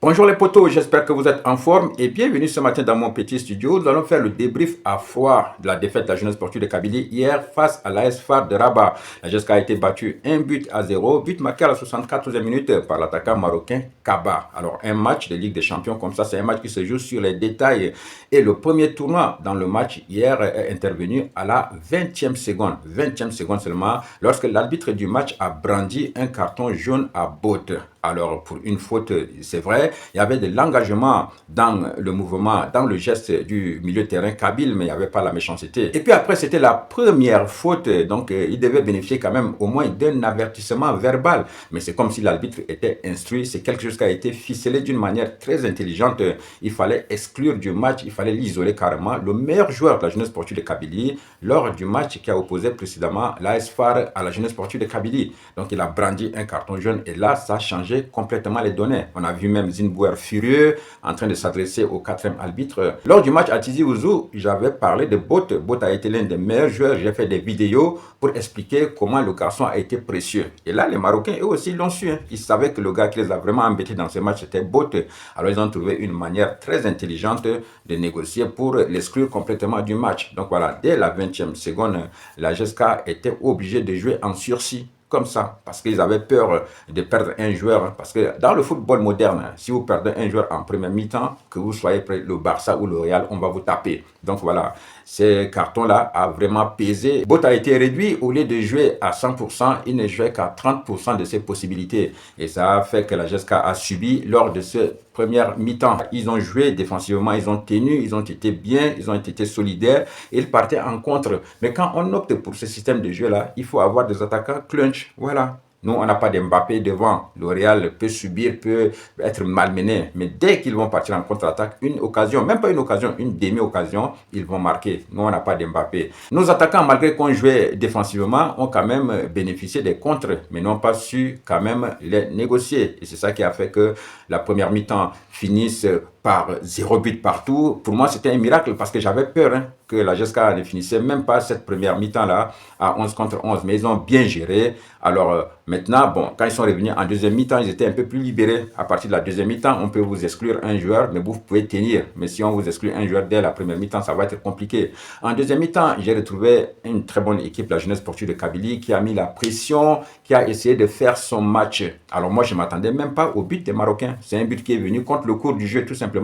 Bonjour les potos, j'espère que vous êtes en forme et bienvenue ce matin dans mon petit studio. Nous allons faire le débrief à froid de la défaite de la jeunesse sportive de Kabylie hier face à l'AS FAR de Rabat. La GSK a été battue 1-0, but marqué à la 64e minute par l'attaquant marocain Kaba. Alors un match de Ligue des Champions comme ça, c'est un match qui se joue sur les détails. Et le premier tournoi dans le match hier est intervenu à la 20e seconde. 20e seconde seulement, lorsque l'arbitre du match a brandi un carton jaune à Bote. Alors, pour une faute, c'est vrai, il y avait de l'engagement dans le mouvement, dans le geste du milieu de terrain kabyle, mais il n'y avait pas la méchanceté. Et puis après, c'était la première faute, donc il devait bénéficier quand même au moins d'un avertissement verbal. Mais c'est comme si l'arbitre était instruit, c'est quelque chose qui a été ficelé d'une manière très intelligente. Il fallait exclure du match, il fallait l'isoler carrément. Le meilleur joueur de la jeunesse sportive de Kabylie, lors du match qui a opposé précédemment l'AS FAR à la jeunesse sportive de Kabylie. Donc il a brandi un carton jaune et là, ça a changé complètement les données. On a vu même Zinbouer furieux en train de s'adresser au quatrième arbitre. Lors du match à Tizi Ouzou, j'avais parlé de Bote. Bote a été l'un des meilleurs joueurs. J'ai fait des vidéos pour expliquer comment le garçon a été précieux. Et là, les Marocains, eux aussi, l'ont su. Ils savaient que le gars qui les a vraiment embêtés dans ce match, c'était Bote. Alors, ils ont trouvé une manière très intelligente de négocier pour l'exclure complètement du match. Donc voilà, dès la 20e seconde, la GSK était obligée de jouer en sursis. Comme ça, parce qu'ils avaient peur de perdre un joueur. Parce que dans le football moderne, si vous perdez un joueur en première mi-temps, que vous soyez près le Barça ou le Real, on va vous taper. Donc voilà, ce carton-là a vraiment pesé. Bote a été réduit, au lieu de jouer à 100%, il ne jouait qu'à 30% de ses possibilités. Et ça a fait que la GSK a subi lors de ce première mi-temps. Ils ont joué défensivement, ils ont tenu, ils ont été bien, ils ont été solidaires et ils partaient en contre. Mais quand on opte pour ce système de jeu-là, il faut avoir des attaquants clutch. Voilà. Nous, on n'a pas d'Mbappé devant. Le Real peut subir, peut être malmené. Mais dès qu'ils vont partir en contre-attaque, une occasion, même pas une occasion, une demi-occasion, ils vont marquer. Nous, on n'a pas d'Mbappé. Nos attaquants, malgré qu'on jouait défensivement, ont quand même bénéficié des contres, mais n'ont pas su quand même les négocier. Et c'est ça qui a fait que la première mi-temps finisse par 0 but partout. Pour moi, c'était un miracle parce que j'avais peur que la GSK ne finissait même pas cette première mi-temps-là à 11 contre 11. Mais ils ont bien géré. Alors maintenant, bon, quand ils sont revenus en deuxième mi-temps, ils étaient un peu plus libérés. À partir de la deuxième mi-temps, on peut vous exclure un joueur, mais vous pouvez tenir. Mais si on vous exclut un joueur dès la première mi-temps, ça va être compliqué. En deuxième mi-temps, j'ai retrouvé une très bonne équipe, la jeunesse sportive de Kabylie, qui a mis la pression, qui a essayé de faire son match. Alors moi, je ne m'attendais même pas au but des Marocains. C'est un but qui est venu contre le cours du jeu, tout simplement.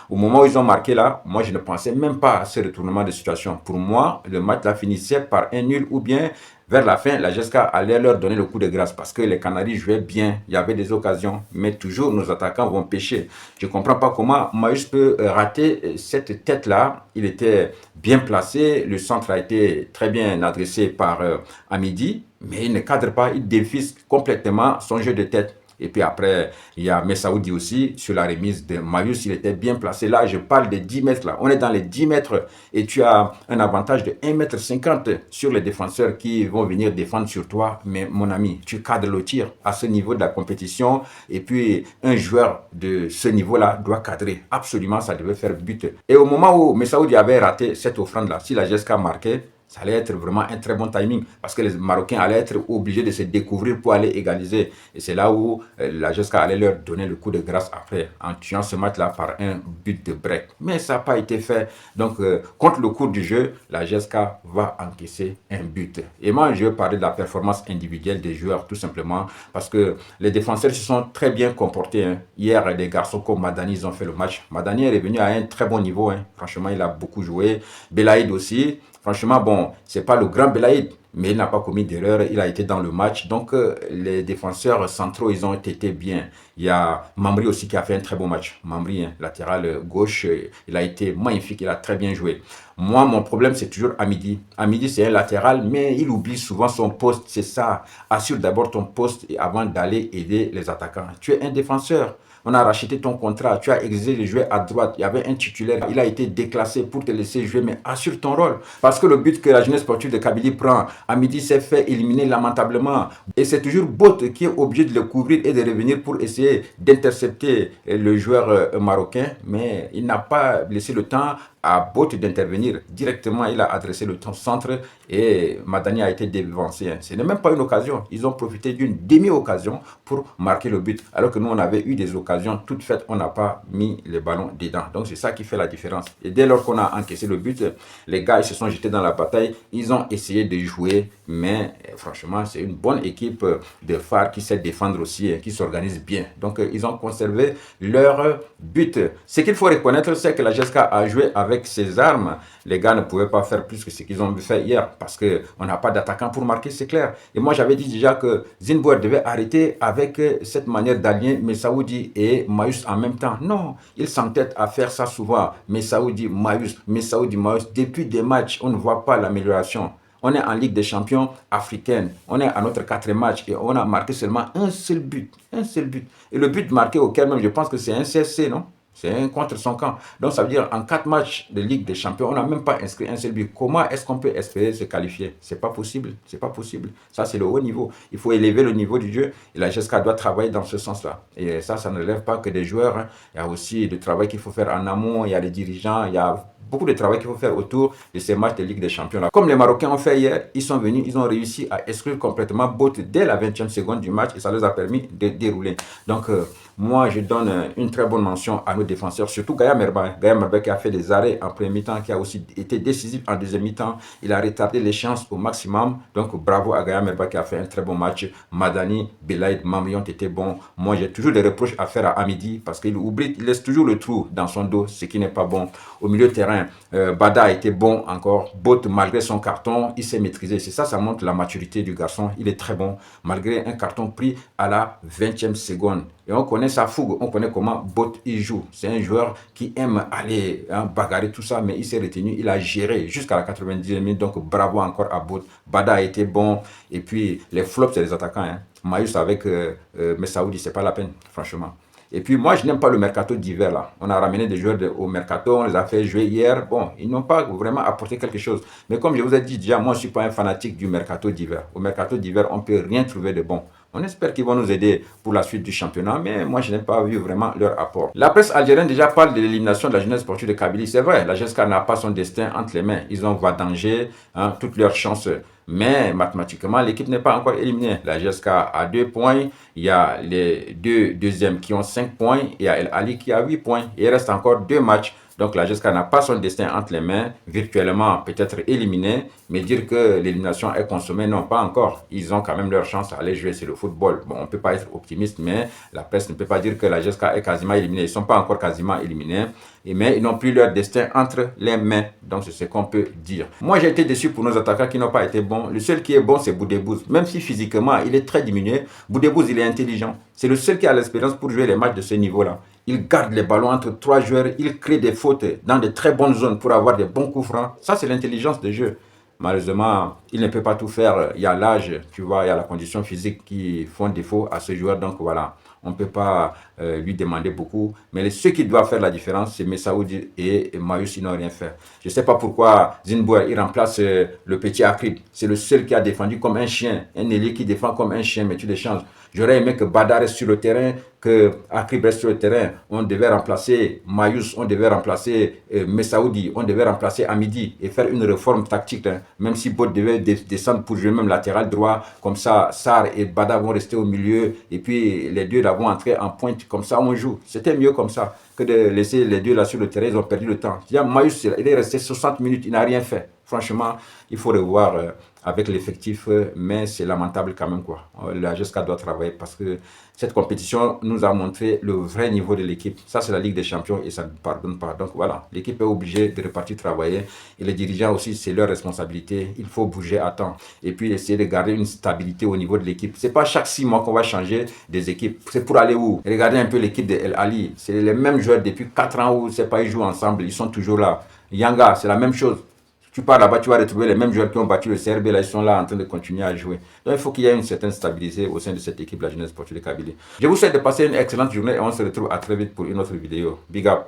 Au moment où ils ont marqué là, moi, je ne pensais même pas à ce retournement de situation. Pour moi, le match là finissait par un nul ou bien vers la fin, la GSK allait leur donner le coup de grâce parce que les Canaries jouaient bien, il y avait des occasions, mais toujours nos attaquants vont pêcher. Je ne comprends pas comment Maïs peut rater cette tête-là. Il était bien placé, le centre a été très bien adressé par Hamidi, mais il ne cadre pas, il défisque complètement son jeu de tête. Et puis après, il y a Messaoudi aussi sur la remise de Marius. Il était bien placé. Là, je parle de 10 mètres. Là. On est dans les 10 mètres et tu as un avantage de 1,50 m sur les défenseurs qui vont venir défendre sur toi. Mais mon ami, tu cadres le tir à ce niveau de la compétition. Et puis, un joueur de ce niveau-là doit cadrer. Absolument, ça devait faire but. Et au moment où Messaoudi avait raté cette offrande-là, si la GSK marquait, ça allait être vraiment un très bon timing parce que les Marocains allaient être obligés de se découvrir pour aller égaliser. Et c'est là où la GSK allait leur donner le coup de grâce après en tuant ce match-là par un but de break. Mais ça n'a pas été fait. Donc, contre le cours du jeu, la GSK va encaisser un but. Et moi, je veux parler de la performance individuelle des joueurs tout simplement parce que les défenseurs se sont très bien comportés. Hier, des garçons comme Madani, ils ont fait le match. Madani est revenu à un très bon niveau. Franchement, il a beaucoup joué. Belaïd aussi. Franchement, bon, c'est pas le grand Belaïd, mais il n'a pas commis d'erreur, il a été dans le match. Donc, les défenseurs centraux, ils ont été bien. Il y a Mamri aussi qui a fait un très bon match. Mamri, latéral gauche, il a été magnifique, il a très bien joué. Moi, mon problème, c'est toujours Hamidi. Hamidi, c'est un latéral, mais il oublie souvent son poste, c'est ça. Assure d'abord ton poste avant d'aller aider les attaquants. Tu es un défenseur. On a racheté ton contrat, tu as exigé de jouer à droite, il y avait un titulaire, il a été déclassé pour te laisser jouer, mais assure ton rôle. Parce que le but que la jeunesse sportive de Kabylie prend, Hamidi s'est fait éliminer lamentablement. Et c'est toujours Bote qui est obligé de le couvrir et de revenir pour essayer d'intercepter le joueur marocain, mais il n'a pas laissé le temps à Bote d'intervenir directement. Il a adressé le centre et Madani a été dévancé. Ce n'est même pas une occasion. Ils ont profité d'une demi-occasion pour marquer le but. Alors que nous, on avait eu des occasions toutes faites, on n'a pas mis les ballons dedans. Donc c'est ça qui fait la différence. Et dès lors qu'on a encaissé le but, les gars ils se sont jetés dans la bataille. Ils ont essayé de jouer, mais franchement, c'est une bonne équipe de phares qui sait défendre aussi, qui s'organise bien. Donc ils ont conservé leur but. Ce qu'il faut reconnaître, c'est que la GSK a joué avec ses armes. Les gars ne pouvaient pas faire plus que ce qu'ils ont fait hier parce qu'on n'a pas d'attaquant pour marquer, c'est clair. Et moi, j'avais dit déjà que Zinbouer devait arrêter avec cette manière d'allier Messaoudi et Mayus en même temps. Non, il s'entête à faire ça souvent. Messaoudi, Mayus, depuis des matchs, on ne voit pas l'amélioration. On est en Ligue des champions africaine. On est à notre 4e match et on a marqué seulement un seul but. Un seul but. Et le but marqué auquel même, je pense que c'est un CSC, non? C'est un contre son camp. Donc ça veut dire en 4 matchs de Ligue des Champions, on n'a même pas inscrit un seul but. Comment est-ce qu'on peut espérer se qualifier? C'est pas possible. C'est pas possible. Ça, c'est le haut niveau. Il faut élever le niveau du jeu et la GSK doit travailler dans ce sens-là. Et ça ne relève pas que des joueurs. Hein. Il y a aussi du travail qu'il faut faire en amont. Il y a les dirigeants. Il y a beaucoup de travail qu'il faut faire autour de ces matchs de Ligue des Champions. Là. Comme les Marocains ont fait hier, ils sont venus, ils ont réussi à exclure complètement Bote dès la 20e seconde du match et ça leur a permis de dérouler. Donc, moi, je donne une très bonne mention à nos défenseurs, surtout Gaya Merba. Gaya Merba qui a fait des arrêts en premier mi-temps, qui a aussi été décisif en deuxième mi-temps. Il a retardé les chances au maximum. Donc, bravo à Gaya Merba qui a fait un très bon match. Madani, Belaïd, Mamri ont été bons. Moi, j'ai toujours des reproches à faire à Amidi parce qu'il oublie, il laisse toujours le trou dans son dos, ce qui n'est pas bon. Au milieu de terrain, Bada a été bon encore. Bote, malgré son carton, il s'est maîtrisé. C'est ça, ça montre la maturité du garçon. Il est très bon, malgré un carton pris à la 20e seconde. Et on connaît sa fougue, on connaît comment Bote il joue. C'est un joueur qui aime aller bagarrer tout ça, mais il s'est retenu, il a géré jusqu'à la 90e minute. Donc bravo encore à Bote. Bada a été bon. Et puis les flops, c'est les attaquants. Hein. Mayus avec Messaoudi, c'est pas la peine, franchement. Et puis moi, je n'aime pas le mercato d'hiver là. On a ramené des joueurs au mercato, on les a fait jouer hier. Bon, ils n'ont pas vraiment apporté quelque chose. Mais comme je vous ai dit déjà, moi, je ne suis pas un fanatique du mercato d'hiver. Au mercato d'hiver, on ne peut rien trouver de bon. On espère qu'ils vont nous aider pour la suite du championnat, mais moi, je n'ai pas vu vraiment leur apport. La presse algérienne déjà parle de l'élimination de la jeunesse sportive de Kabylie. C'est vrai, la GSK n'a pas son destin entre les mains. Ils ont vendangé toutes leurs chances. Mais mathématiquement, l'équipe n'est pas encore éliminée. La GSK a 2 points. Il y a les deux deuxièmes qui ont 5 points. Et il y a El Ali qui a 8 points. Et il reste encore 2 matchs. Donc la GSK n'a pas son destin entre les mains, virtuellement peut-être éliminé, mais dire que l'élimination est consommée, non, pas encore. Ils ont quand même leur chance à aller jouer, c'est le football. Bon, on ne peut pas être optimiste, mais la presse ne peut pas dire que la GSK est quasiment éliminée. Ils ne sont pas encore quasiment éliminés, mais ils n'ont plus leur destin entre les mains. Donc c'est ce qu'on peut dire. Moi j'ai été déçu pour nos attaquants qui n'ont pas été bons. Le seul qui est bon, c'est Boudebouz. Même si physiquement il est très diminué, Boudebouz il est intelligent. C'est le seul qui a l'expérience pour jouer les matchs de ce niveau-là. Il garde les ballons entre 3 joueurs, il crée des fautes dans de très bonnes zones pour avoir des bons coups francs. Ça, c'est l'intelligence de jeu. Malheureusement, il ne peut pas tout faire. Il y a l'âge, tu vois, il y a la condition physique qui font défaut à ce joueur. Donc voilà, on ne peut pas lui demander beaucoup. Mais ceux qui doivent faire la différence, c'est Messaoudi et Mayus, ils n'ont rien fait. Je ne sais pas pourquoi Zinbouer, il remplace le petit Akrib. C'est le seul qui a défendu comme un chien. Un ailier qui défend comme un chien, mais tu les changes. J'aurais aimé que Bada reste sur le terrain, que Akrib reste sur le terrain. On devait remplacer Mayus, on devait remplacer Messaoudi, on devait remplacer Amidi et faire une réforme tactique. Hein. Même si Bote devait descendre pour jouer même latéral droit, comme ça, Sarr et Bada vont rester au milieu et puis les deux là vont entrer en pointe. Comme ça, on joue. C'était mieux comme ça que de laisser les deux là sur le terrain. Ils ont perdu le temps. Mayus, il est resté 60 minutes, il n'a rien fait. Franchement, il faut revoir avec l'effectif, mais c'est lamentable quand même, quoi. La GSK doit travailler parce que cette compétition nous a montré le vrai niveau de l'équipe. Ça, c'est la Ligue des Champions et ça ne pardonne pas. Donc voilà, l'équipe est obligée de repartir travailler et les dirigeants aussi, c'est leur responsabilité. Il faut bouger à temps et puis essayer de garder une stabilité au niveau de l'équipe. C'est pas chaque 6 mois qu'on va changer des équipes. C'est pour aller où? Regardez un peu l'équipe de El Ali. C'est les mêmes joueurs depuis 4 ans où c'est pas ils jouent ensemble. Ils sont toujours là. Yanga, c'est la même chose. Tu pars là-bas, tu vas retrouver les mêmes joueurs qui ont battu le CRB, là, ils sont là en train de continuer à jouer. Donc il faut qu'il y ait une certaine stabilité au sein de cette équipe, la jeunesse sportive de Kabylie. Je vous souhaite de passer une excellente journée et on se retrouve à très vite pour une autre vidéo. Big up!